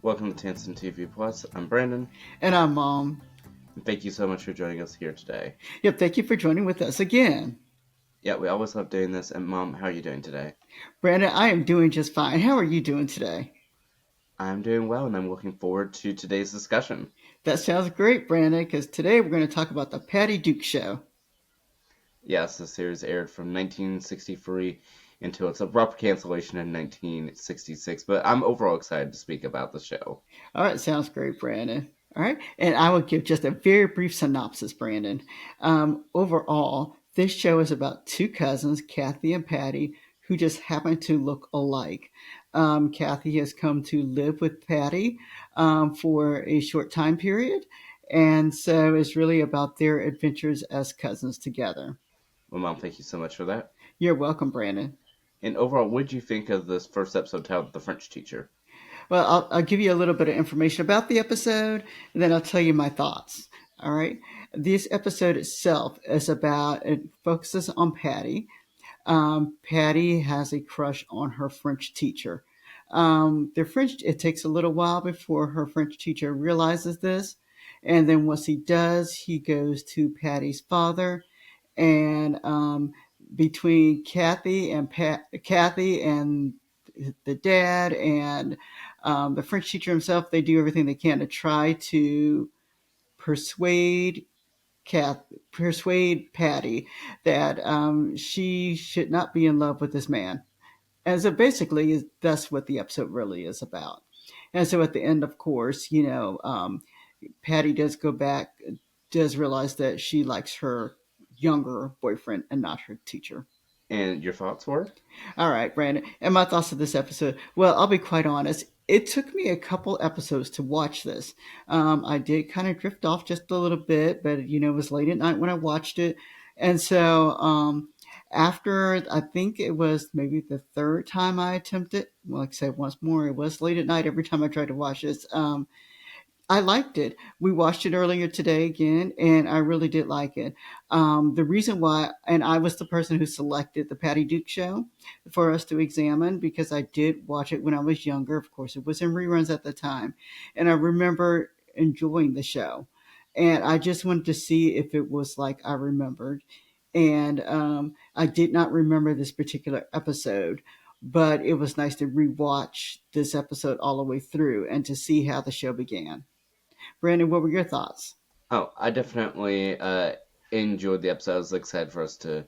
Welcome to Tansson TV Plus. I'm Brandon, And I'm Mom. and thank you so much for joining us here today. Yep, thank you for joining with us again. Yeah, we always love doing this. And Mom, how are you doing today? Brandon, I am doing just fine. How are you doing today? I'm doing well, and I'm looking forward to today's discussion. That sounds great, Brandon, because today we're going to talk about the Patty Duke Show. Yes, the series aired from 1963 until its abrupt cancellation in 1966, but I'm overall excited to speak about the show. All right, sounds great, Brandon. All right, and I will give just a very brief synopsis, Brandon. Overall, this show is about two cousins, Kathy and Patty, who just happen to look alike. Kathy has come to live with Patty for a short time period, and so it's really about their adventures as cousins together. Well, Mom, thank you so much for that. You're welcome, Brandon. And overall, what did you think of this first episode titled The French Teacher? Well, I'll give you a little bit of information about the episode, and then I'll tell you my thoughts. All right. This episode itself is about, it focuses on Patty. Patty has a crush on her French teacher. It takes a little while before her French teacher realizes this. And then once he does, he goes to Patty's father. And between Kathy and the dad and the French teacher himself, they do everything they can to try to persuade persuade Patty that she should not be in love with this man. And so basically, that's what the episode really is about. And so at the end, of course, Patty does go back, does realize that she likes her younger boyfriend and not her teacher. And your thoughts were? All right, Brandon. And my thoughts of this episode. Well, I'll be quite honest. It took me a couple episodes to watch this. I did kind of drift off just a little bit, but it was late at night when I watched it. And so after I think it was maybe the third time I attempted, well, like I said, once more, it was late at night every time I tried to watch this. I liked it. We watched it earlier today again, and I really did like it. The reason why, and I was the person who selected the Patty Duke show for us to examine because I did watch it when I was younger. Of course, it was in reruns at the time, and I remember enjoying the show. And I just wanted to see if it was like I remembered. And I did not remember this particular episode, but it was nice to rewatch this episode all the way through and to see how the show began. Brandon, what were your thoughts? Oh, I definitely enjoyed the episode. I was excited for us to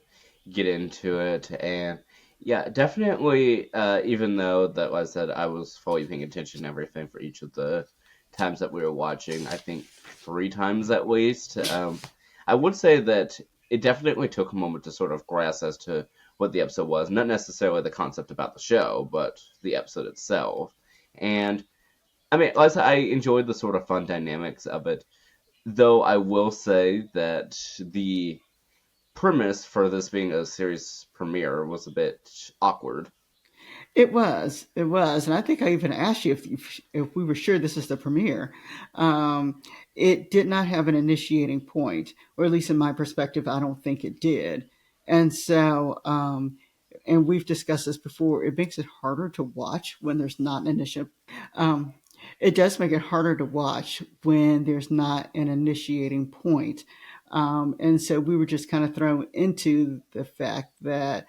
get into it, and yeah, definitely. Even though that like I said I was fully paying attention to everything for each of the times that we were watching, I think three times at least. I would say that it definitely took a moment to sort of grasp as to what the episode was, not necessarily the concept about the show, but the episode itself. And I mean, like I said, I enjoyed the sort of fun dynamics of it. Though I will say that the premise for this being a series premiere was a bit awkward. It was, and I think I even asked you if we were sure this is the premiere. It did not have an initiating point, or at least in my perspective, I don't think it did. And so, and we've discussed this before. It makes it harder to watch when there's not an initial. Um, it does make it harder to watch when there's not an initiating point. And so we were just kind of thrown into the fact that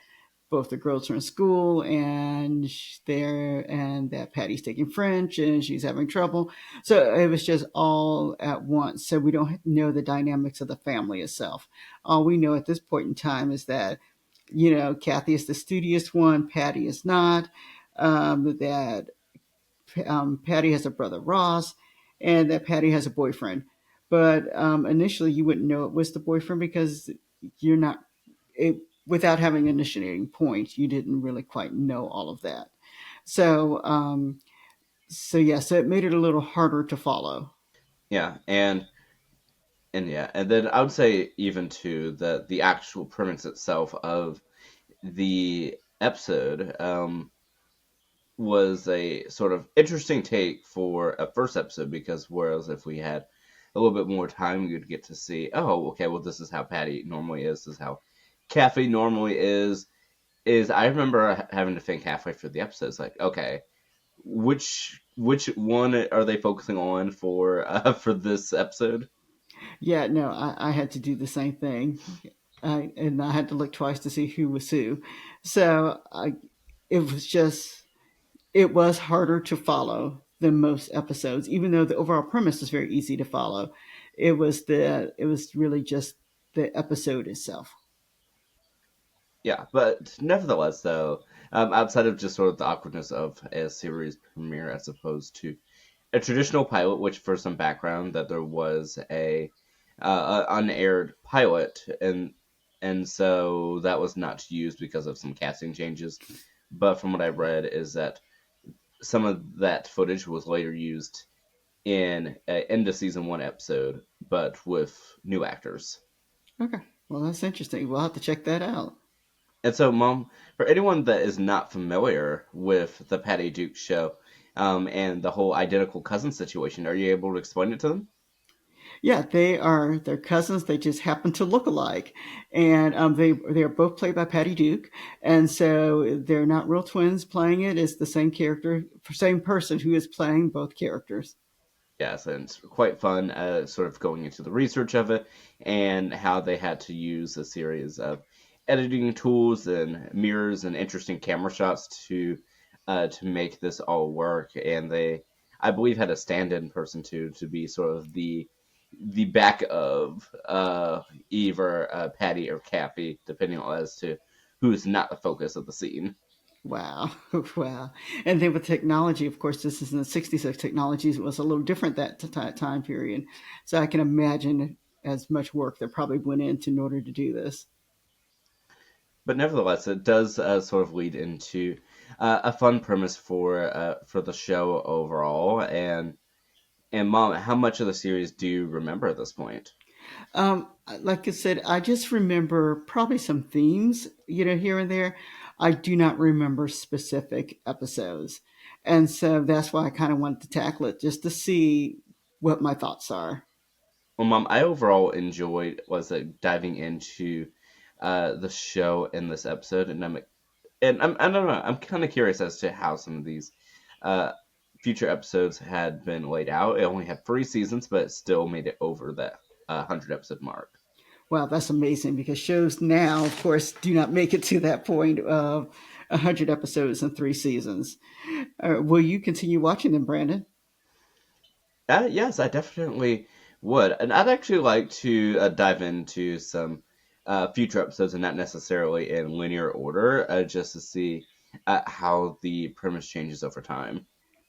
both the girls are in school and that Patty's taking French and she's having trouble. So it was just all at once. So we don't know the dynamics of the family itself. All we know at this point in time is that, Kathy is the studious one, Patty is not. That Patty has a brother Ross, and that Patty has a boyfriend. But initially, you wouldn't know it was the boyfriend because you're not it, without having an initiating point. You didn't really quite know all of that. So, so it made it a little harder to follow. Yeah, and yeah, and then I would say even too that the actual premise itself of the episode was a sort of interesting take for a first episode because whereas if we had a little bit more time, you'd get to see, oh, okay, well, this is how Patty normally is. This is how Kathy normally is. I remember having to think halfway through the episode, it's like, okay, which which one are they focusing on for this episode? Yeah, no, I had to do the same thing. And I had to look twice to see who was who. So it was just, it was harder to follow than most episodes, even though the overall premise is very easy to follow. It was really just the episode itself. Yeah, but nevertheless, though, outside of just sort of the awkwardness of a series premiere as opposed to a traditional pilot, which for some background that there was a unaired pilot, and so that was not used because of some casting changes. But from what I read, is that some of that footage was later used in a end of season one episode, but with new actors. Okay, well, that's interesting. We'll have to check that out. And so, Mom, for anyone that is not familiar with the Patty Duke show, and the whole identical cousin situation, are you able to explain it to them? Yeah, they're cousins. They just happen to look alike, and they are both played by Patty Duke, and so they're not real twins playing it. It's the same character, same person who is playing both characters. Yes, and it's quite fun, sort of going into the research of it and how they had to use a series of editing tools and mirrors and interesting camera shots to make this all work. And they, I believe, had a stand-in person too to be sort of the back of either Patty or Cappy, depending on as to who's not the focus of the scene. Wow, wow! And then with technology, of course, this is in the '60s. So technology was a little different that time period, so I can imagine as much work that probably went into in order to do this. But nevertheless, it does sort of lead into a fun premise for the show overall. And Mom, how much of the series do you remember at this point? Like I said, I just remember probably some themes, here and there. I do not remember specific episodes. And so that's why I kind of wanted to tackle it just to see what my thoughts are. Well, Mom, I overall enjoyed was diving into the show in this episode, and I don't know, I'm kind of curious as to how some of these uh, future episodes had been laid out. It only had 3 seasons, but it still made it over that 100 episode mark. Wow, that's amazing because shows now, of course, do not make it to that point of 100 episodes and 3 seasons. Will you continue watching them, Brandon? Yes, I definitely would, and I'd actually like to dive into some future episodes, and not necessarily in linear order, just to see how the premise changes over time.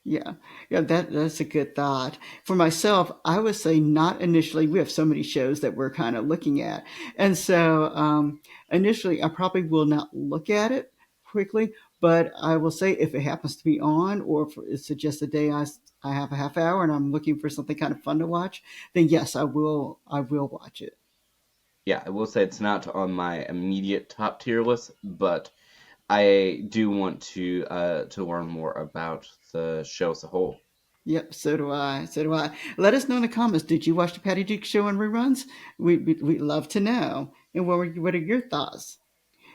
Yeah, yeah, that's a good thought. For myself, I would say not initially. We have so many shows that we're kind of looking at, and so initially, I probably will not look at it quickly. But I will say if it happens to be on, or if it's just a day I have a half hour and I'm looking for something kind of fun to watch, then yes, I will watch it. Yeah, I will say it's not on my immediate top tier list, but I do want to learn more about the show as a whole. Yep, so do I. So do I. Let us know in the comments. Did you watch the Patty Duke show in reruns? We'd love to know. And what are your thoughts?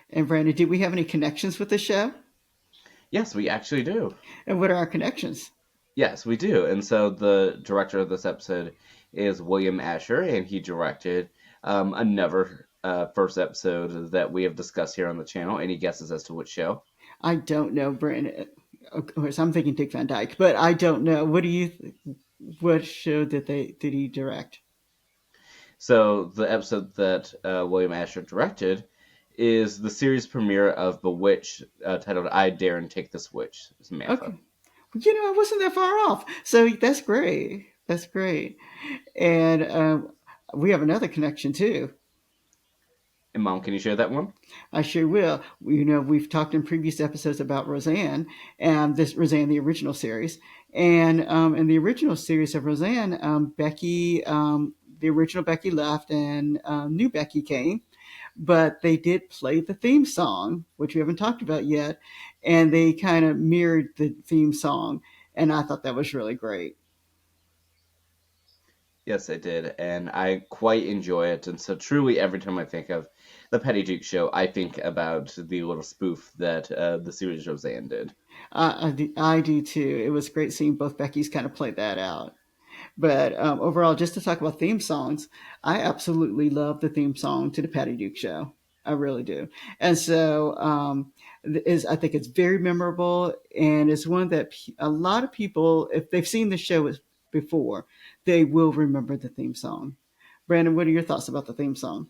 And Brandon, did we have any connections with the show? Yes, we actually do. And what are our connections? Yes, we do. And so the director of this episode is William Asher, and he directed another first episode that we have discussed here on the channel. Any guesses as to which show? I don't know, Brandon. Of course, I'm thinking Dick Van Dyke, but I don't know. What do you? What show did he direct? So the episode that William Asher directed is the series premiere of Bewitched, titled "I Dare and Take This Witch." Samantha. Okay, I wasn't that far off. So that's great. That's great. And we have another connection too. And Mom, can you share that one? I sure will. We've talked in previous episodes about Roseanne, and this Roseanne, the original series, and in the original series of Roseanne, Becky, the original Becky left, and new Becky came, but they did play the theme song, which we haven't talked about yet, and they kind of mirrored the theme song, and I thought that was really great. Yes, I did, and I quite enjoy it. And so, truly, every time I think of the Petty Duke show, I think about the little spoof that the series Roseanne did. I do too. It was great seeing both Becky's kind of play that out. But overall, just to talk about theme songs, I absolutely love the theme song to the Patty Duke Show. I really do. And so is I think it's very memorable, and it's one that a lot of people, if they've seen the show before, they will remember the theme song. Brandon, what are your thoughts about the theme song?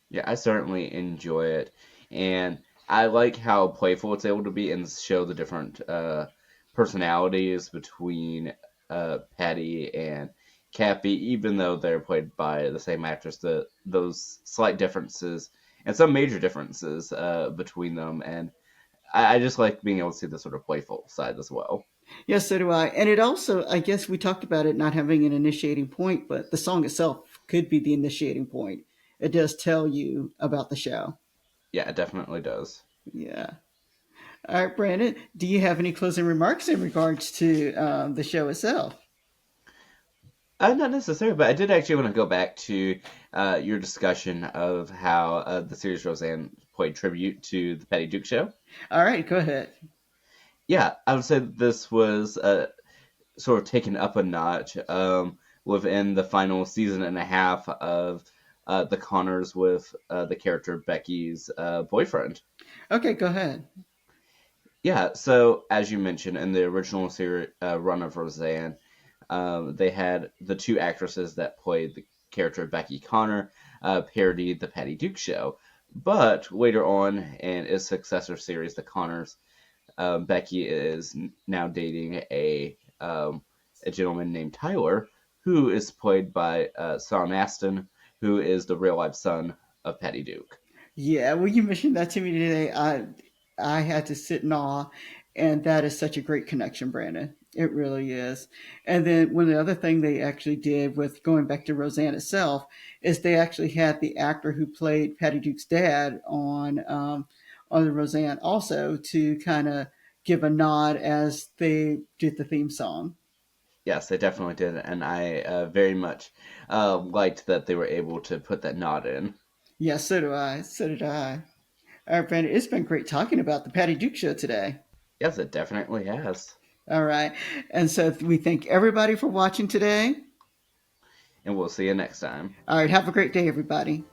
Yeah, I certainly enjoy it, and I like how playful it's able to be and show the different personalities between Patty and Cappy, even though they're played by the same actress. Those slight differences and some major differences between them, and I just like being able to see the sort of playful side as well. Yes, so do I. And it also, I guess we talked about it not having an initiating point, but the song itself could be the initiating point. It does tell you about the show. Yeah, it definitely does. Yeah. All right, Brandon, do you have any closing remarks in regards to the show itself? Not necessarily, but I did actually want to go back to your discussion of how the series Roseanne played tribute to the Patty Duke show. All right, go ahead. Yeah, I would say this was sort of taken up a notch within the final season and a half of the Connors with the character Becky's boyfriend. Okay, go ahead. Yeah, so as you mentioned in the original run of Roseanne, they had the two actresses that played the character Becky Connor parodied the Patty Duke show. But later on in its successor series, The Connors, Becky is now dating a gentleman named Tyler, who is played by Sean Astin, who is the real life son of Patty Duke. Yeah, well, you mentioned that to me today. I had to sit in awe, and that is such a great connection, Brandon. It really is. And then one other thing they actually did with going back to Roseanne itself is they actually had the actor who played Patty Duke's dad on the Roseanne also to kind of give a nod as they did the theme song. Yes, they definitely did, and I very much liked that they were able to put that nod in. Yeah, so do I. So did I. All right, Brandon, it's been great talking about the Patty Duke show today. Yes, it definitely has. All right. And so we thank everybody for watching today. And we'll see you next time. All right. Have a great day, everybody.